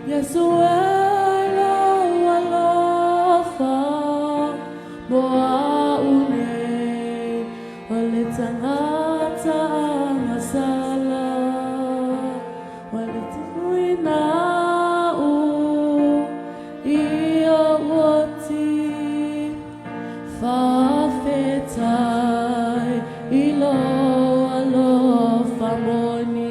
Yesuela walofa moa une wale tangata ngasala wale tuina u iyo woti fafetai ilo walofa moni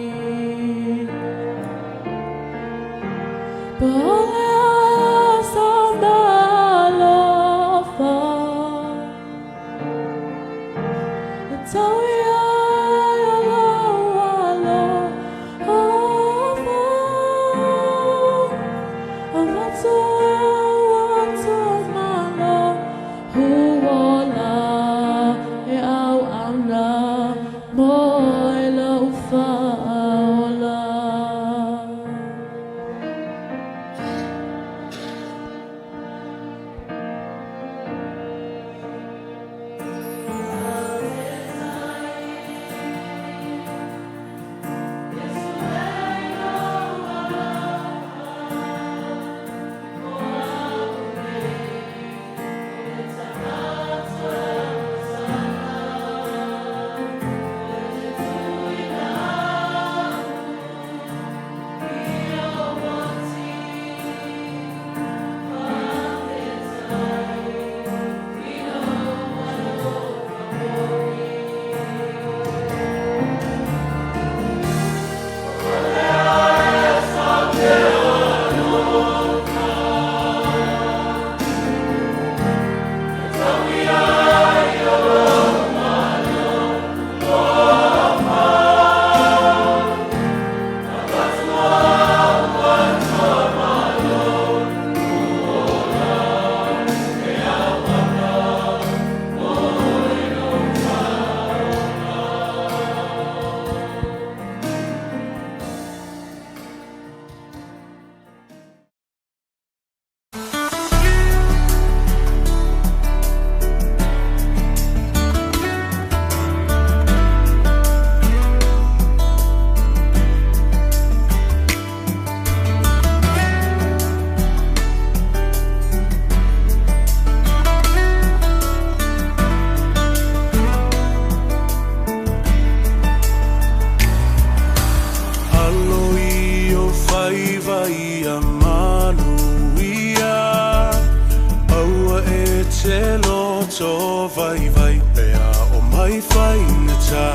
Vai vai pea o mai fai na ta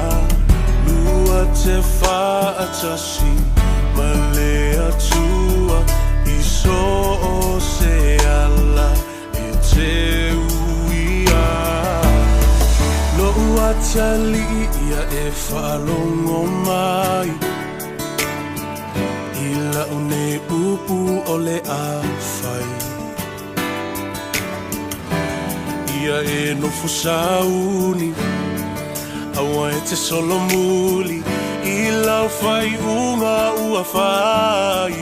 lua te fa atasi malea tua iso o se ala e te uia lo ua tali ia e whalongo mai ila une upu o le a fai ia e no fusauni awa e te solo muli i lau fai unga ua fai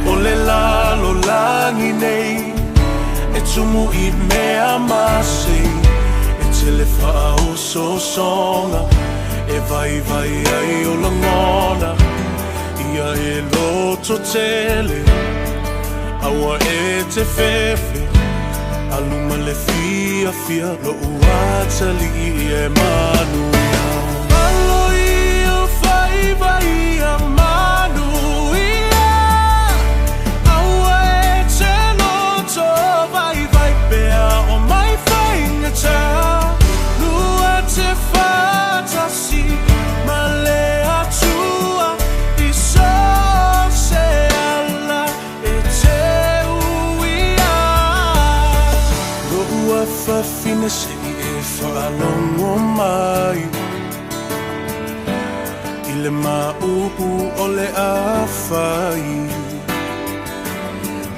o le lalo langi nei e tumu i mea masi e te le whao so songa e vai vai ai o langona ia e loto tele awa e te fefe aluma le fia fia lo uatali e manuia alo io fai vai a manuia awa e te loto vai vai pea o mai fai ngata lua te fatasi male atua i so se ala e te fa fine se e whalongo mai i le maupu o le awhai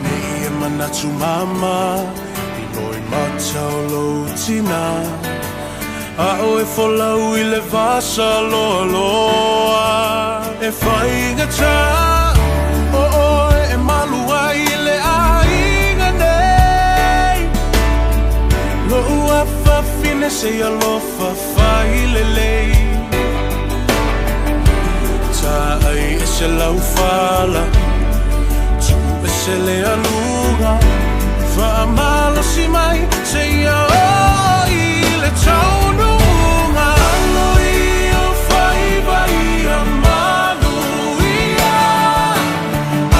me ia manatu mama i loi matau lou tina a o e wholau i le vasa loa loa e whaingata o e malua i le ainga nei lo ua fa fine se alofa fai lelei ta ai e se lau fala tu e se le alunga fa malo si mai se ia o i le taununga alo io fai vai a manu ia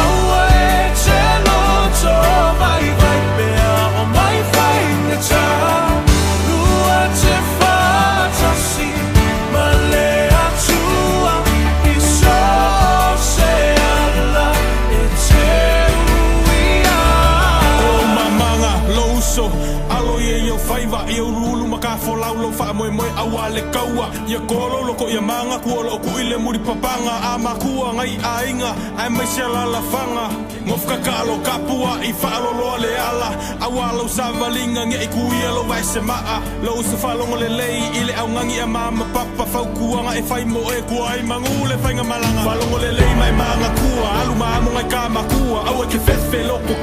aua e te loto vai vai pea o mai fai ne ta lua te fatasi ma le atua i so se ala e te uia o mamanga louso alo ye yo faiva yo rulu maka folau lo fa moe moe awale kaua ya kolo loko ya manga kuolo ku ile muri papanga ama kua ngai ainga ai mai se la fanga ngofka kalo kapua I fa lo le ala awalo savalinga nge ku yelo vai se maa lo se falongo le lei ile au ngangi a mama papa fau kuanga e fai mo e ku ai mangule fainga malanga falongo le lei mai manga kua alu mamu ngai kama kua au ke fefe loko